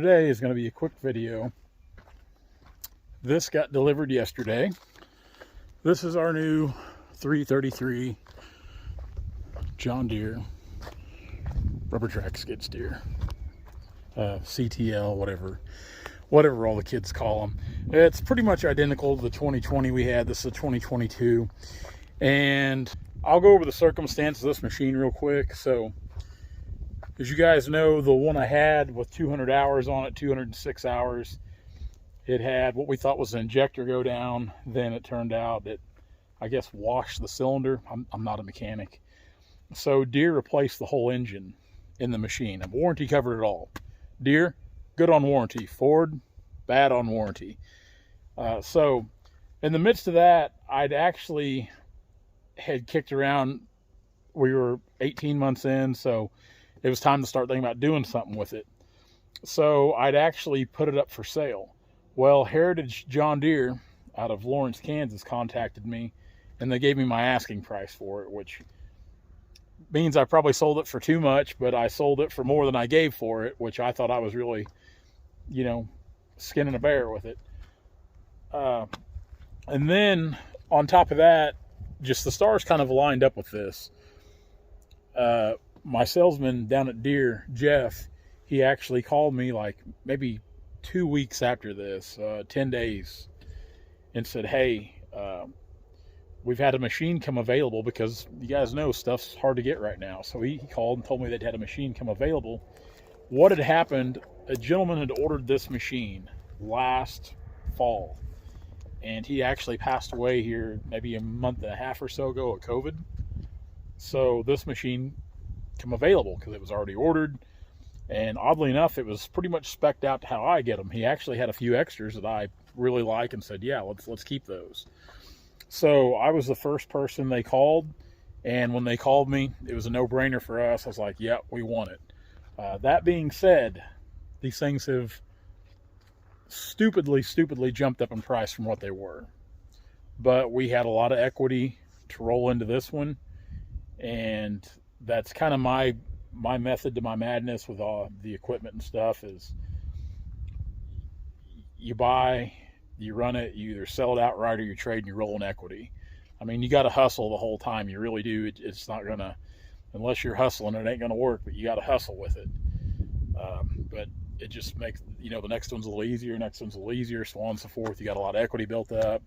today is going to be a quick video. This got delivered yesterday. This is our new 333 John Deere rubber track skid steer. CTL, whatever all the kids call them. It's pretty much identical to the 2020 we had. This is a 2022. And I'll go over the circumstances of this machine real quick. So, as you guys know, the one I had with 200 hours on it, 206 hours, it had what we thought was an injector go down. Then it turned out it, I guess, washed the cylinder. I'm not a mechanic. So Deere replaced the whole engine in the machine. And warranty covered it all. Deere, good on warranty. Ford, bad on warranty. So in the midst of that, I'd actually had kicked around. We were 18 months in, so it was time to start thinking about doing something with it. So I'd actually put it up for sale. Well, Heritage John Deere out of Lawrence, Kansas contacted me, and they gave me my asking price for it, which means I probably sold it for too much, but I sold it for more than I gave for it, which I thought I was really, skinning a bear with it. And then on top of that, just the stars kind of lined up with this. My salesman down at Deere, Jeff, he actually called me like maybe 2 weeks after this, 10 days, and said, hey, we've had a machine come available, because you guys know stuff's hard to get right now. So he called and told me they'd had a machine come available. What had happened, a gentleman had ordered this machine last fall, and he actually passed away here maybe a month and a half or so ago of COVID. So this machine come available because it was already ordered, and oddly enough, it was pretty much spec'd out to how I get them. He actually had a few extras that I really like and said, yeah, let's keep those. So I was the first person they called, and when they called me, it was a no-brainer for us. I was like, yeah, we want it. That being said, these things have stupidly jumped up in price from what they were. But we had a lot of equity to roll into this one, and that's kind of my method to my madness with all the equipment and stuff is you buy, you run it, you either sell it outright or you trade and you roll in equity. I mean, you got to hustle the whole time. You really do. It's not going to, unless you're hustling, it ain't going to work, but you got to hustle with it. But it just makes, the next one's a little easier, so on and so forth. You got a lot of equity built up,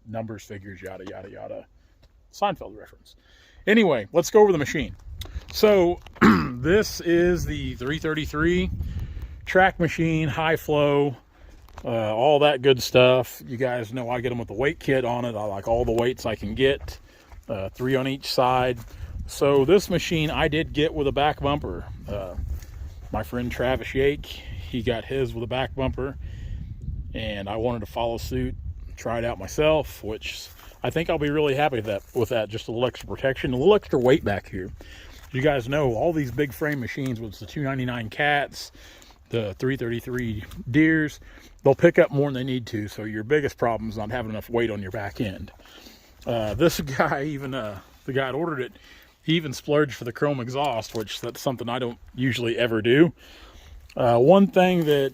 numbers, figures, yada, yada, yada. Seinfeld reference. Anyway, let's go over the machine. So this is the 333 track machine, high flow, all that good stuff. You guys know I get them with the weight kit on it. I like all the weights I can get, 3 on each side. So this machine I did get with a back bumper. My friend Travis Yake, he got his with a back bumper, and I wanted to follow suit, try it out myself, which I think I'll be really happy with that. Just a little extra protection, a little extra weight back here. You guys know all these big frame machines, with the 299 Cats, the 333 Deeres, they'll pick up more than they need to. So your biggest problem is not having enough weight on your back end. This guy, even the guy that ordered it, he even splurged for the chrome exhaust, which that's something I don't usually ever do. One thing that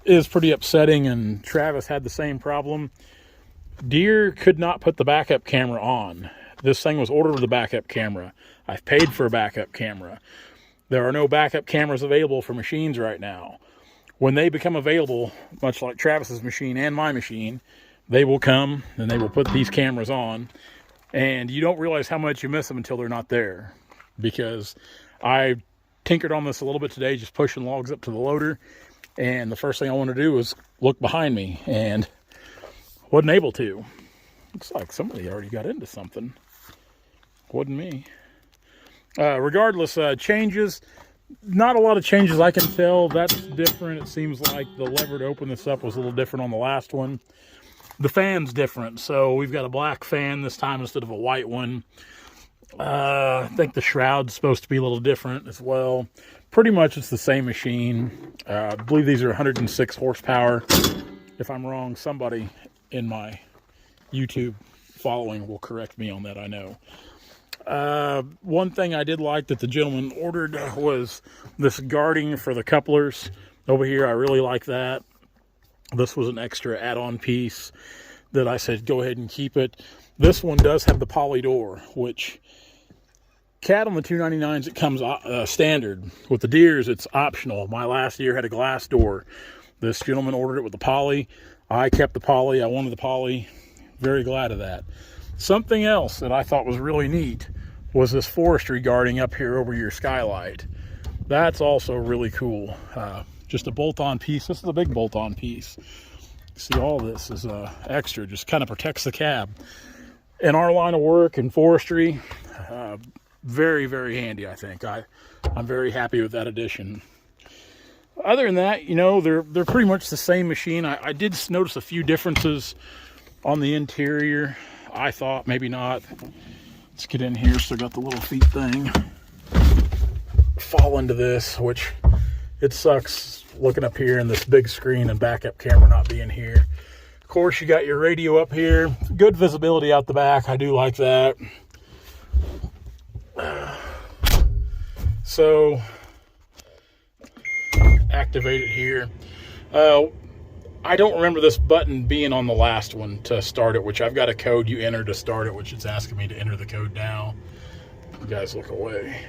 is pretty upsetting, and Travis had the same problem, Deere could not put the backup camera on. This thing was ordered with a backup camera. I've paid for a backup camera. There are no backup cameras available for machines right now. When they become available, much like Travis's machine and my machine, they will come and they will put these cameras on, and you don't realize how much you miss them until they're not there. Because I tinkered on this a little bit today, just pushing logs up to the loader, and the first thing I want to do was look behind me, and wasn't able to. Looks like somebody already got into something. Wasn't me. Regardless, changes. Not a lot of changes I can tell. That's different. It seems like the lever to open this up was a little different on the last one. The fan's different. So we've got a black fan this time instead of a white one. I think the shroud's supposed to be a little different as well. Pretty much it's the same machine. I believe these are 106 horsepower. If I'm wrong, somebody in my YouTube following will correct me on that, I know. One thing I did like that the gentleman ordered was this guarding for the couplers. over here. I really like that. This was an extra add-on piece that I said go ahead and keep it. This one does have the poly door, which cat on the 299s it comes standard. With the Deeres it's optional. My last Deere had a glass door. This gentleman ordered it with the poly. I kept the poly. I wanted the poly. Very glad of that. Something else that I thought was really neat was this forestry guarding up here over your skylight. That's also really cool. Just a bolt-on piece. This is a big bolt-on piece. See, all this is extra. Just kind of protects the cab. In our line of work in forestry, very, very handy, I think. I'm very happy with that addition. Other than that, you know, they're pretty much the same machine. I did notice a few differences on the interior. I thought maybe not. Let's get in here. Still got the little feet thing. Fall into this, which it sucks looking up here in this big screen and backup camera not being here. Of course, you got your radio up here. Good visibility out the back. I do like that. So, activate it here. I don't remember this button being on the last one to start it, which I've got a code you enter to start it, which it's asking me to enter the code now. You guys look away.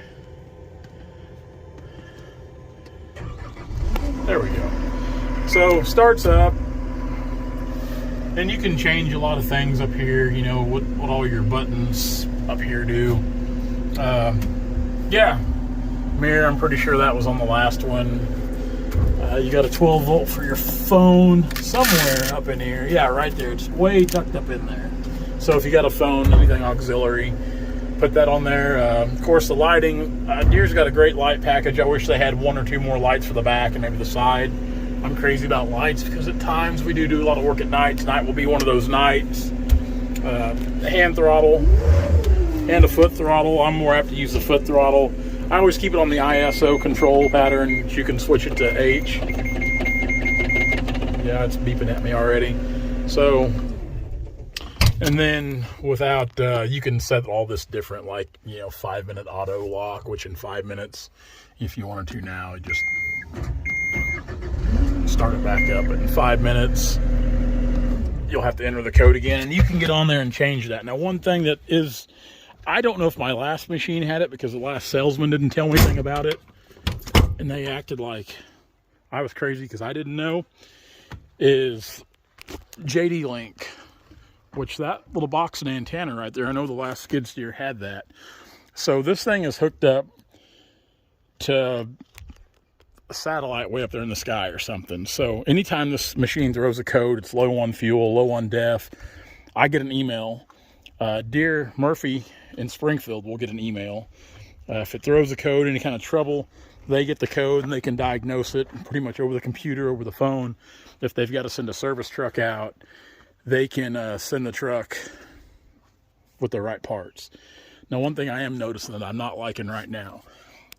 There we go. So starts up, and you can change a lot of things up here. You know what all your buttons up here do. Yeah, mirror. I'm pretty sure that was on the last one. You got a 12 volt for your phone somewhere up in here. Yeah, right there. It's way tucked up in there. So if you got a phone, anything auxiliary, put that on there. Of course, the lighting. Deere's got a great light package. I wish they had one or two more lights for the back and maybe the side. I'm crazy about lights because at times we do a lot of work at night. Tonight will be one of those nights. The hand throttle and a foot throttle. I'm more apt to use the foot throttle. I always keep it on the ISO control pattern. You can switch it to H. Yeah, it's beeping at me already. So, and then without, you can set all this different, like, you know, 5-minute auto lock, which in 5 minutes, if you wanted to now, just start it back up. But in 5 minutes, you'll have to enter the code again, and you can get on there and change that. Now, one thing that is, I don't know if my last machine had it because the last salesman didn't tell me anything about it, and they acted like I was crazy because I didn't know, is JD Link, which that little box and antenna right there, I know the last skid steer had that. So this thing is hooked up to a satellite way up there in the sky or something. So anytime this machine throws a code, it's low on fuel, low on def, I get an email. Deere Murphy in Springfield will get an email. If it throws a code, any kind of trouble, they get the code and they can diagnose it pretty much over the computer, over the phone. If they've got to send a service truck out, they can send the truck with the right parts. Now, one thing I am noticing that I'm not liking right now,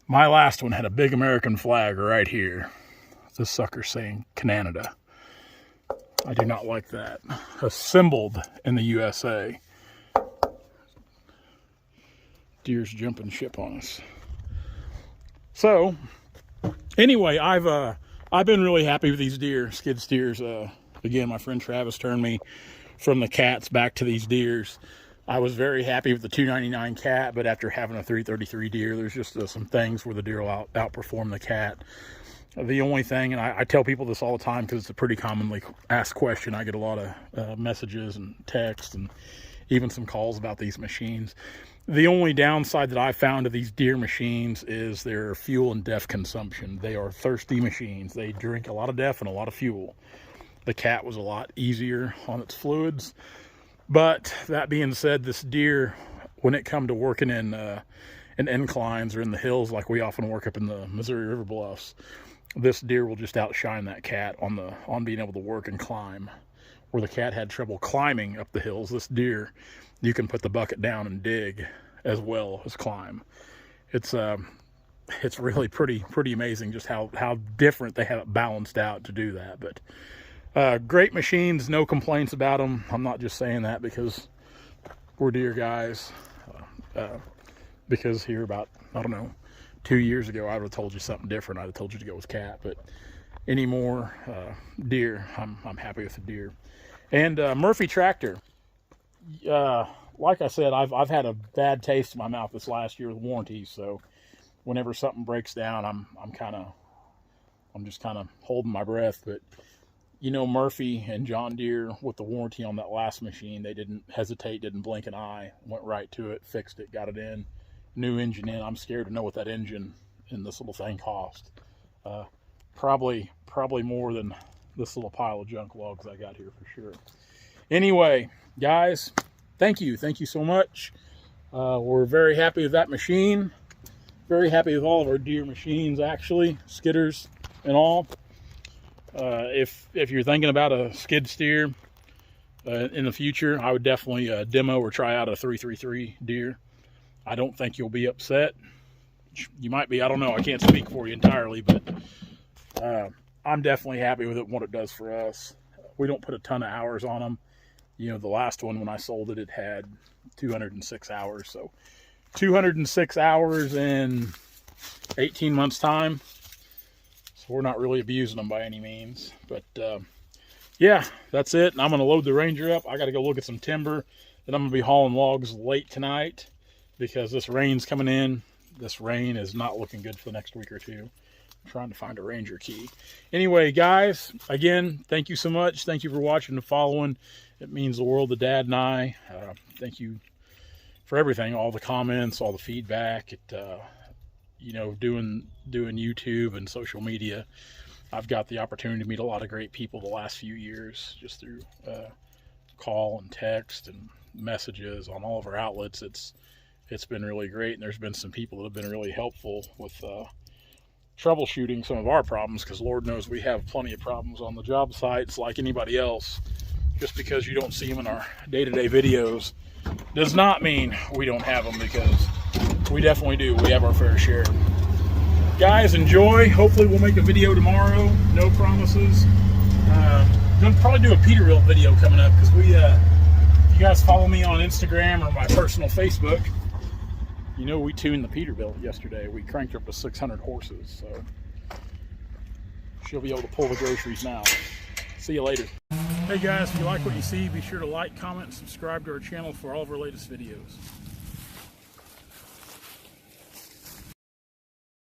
my last one had a big American flag right here. This sucker's saying Canada. I do not like that. Assembled in the USA. Deere's jumping ship on us. So, anyway, I've been really happy with these Deere skid steers. Again, my friend Travis turned me from the cats back to these Deeres. I was very happy with the 299 cat, but after having a 333 Deere, there's just some things where the Deere will outperform the cat. The only thing, and I tell people this all the time because it's a pretty commonly asked question. I get a lot of messages and texts and even some calls about these machines. The only downside that I found to these Deere machines is their fuel and def consumption. They are thirsty machines. They drink a lot of def and a lot of fuel. The cat was a lot easier on its fluids. But that being said, this Deere, when it come to working in inclines or in the hills like we often work up in the Missouri River Bluffs, this Deere will just outshine that cat on being able to work and climb. Where the cat had trouble climbing up the hills, this Deere, you can put the bucket down and dig as well as climb. It's really pretty amazing just how different they have it balanced out to do that. But great machines, no complaints about them. I'm not just saying that because we're Deere guys. Because here about, I don't know, 2 years ago, I would have told you something different. I'd have told you to go with cat. But anymore. Deere, I'm happy with the Deere. And Murphy tractor. Like I said, I've had a bad taste in my mouth this last year with warranties. So whenever something breaks down, I'm just kind of holding my breath. But you know, Murphy and John Deere, with the warranty on that last machine, they didn't hesitate, didn't blink an eye, went right to it, fixed it, got it in, new engine in. I'm scared to know what that engine in this little thing cost. Probably more than this little pile of junk logs I got here for sure. Anyway, guys, thank you so much. We're very happy with that machine. Very happy with all of our Deere machines, actually, skidders and all. If you're thinking about a skid steer in the future, I would definitely demo or try out a 333 Deere. I don't think you'll be upset. You might be, I don't know, I can't speak for you entirely, but I'm definitely happy with it and what it does for us. We don't put a ton of hours on them. You know, the last one when I sold it, it had 206 hours. So 206 hours in 18 months time. So we're not really abusing them by any means. But yeah, that's it. And I'm going to load the Ranger up. I got to go look at some timber. Then I'm going to be hauling logs late tonight because this rain's coming in. This rain is not looking good for the next week or two. I'm trying to find a Ranger key. Anyway, guys, again, thank you so much. Thank you for watching and following. It means the world to Dad and I. Thank you for everything, all the comments, all the feedback. You know, doing YouTube and social media, I've got the opportunity to meet a lot of great people the last few years, just through call and text and messages on all of our outlets. It's been really great, and there's been some people that have been really helpful with troubleshooting some of our problems, because Lord knows we have plenty of problems on the job sites like anybody else. Just because you don't see them in our day-to-day videos does not mean we don't have them, because we definitely do. We have our fair share. Guys, enjoy. Hopefully we'll make a video tomorrow. No promises. Gonna probably do a Peterbilt video coming up, because if you guys follow me on Instagram or my personal Facebook, you know we tuned the Peterbilt yesterday. We cranked her up to 600 horses, so she'll be able to pull the groceries now. See you later. Hey guys, if you like what you see, be sure to like, comment, and subscribe to our channel for all of our latest videos.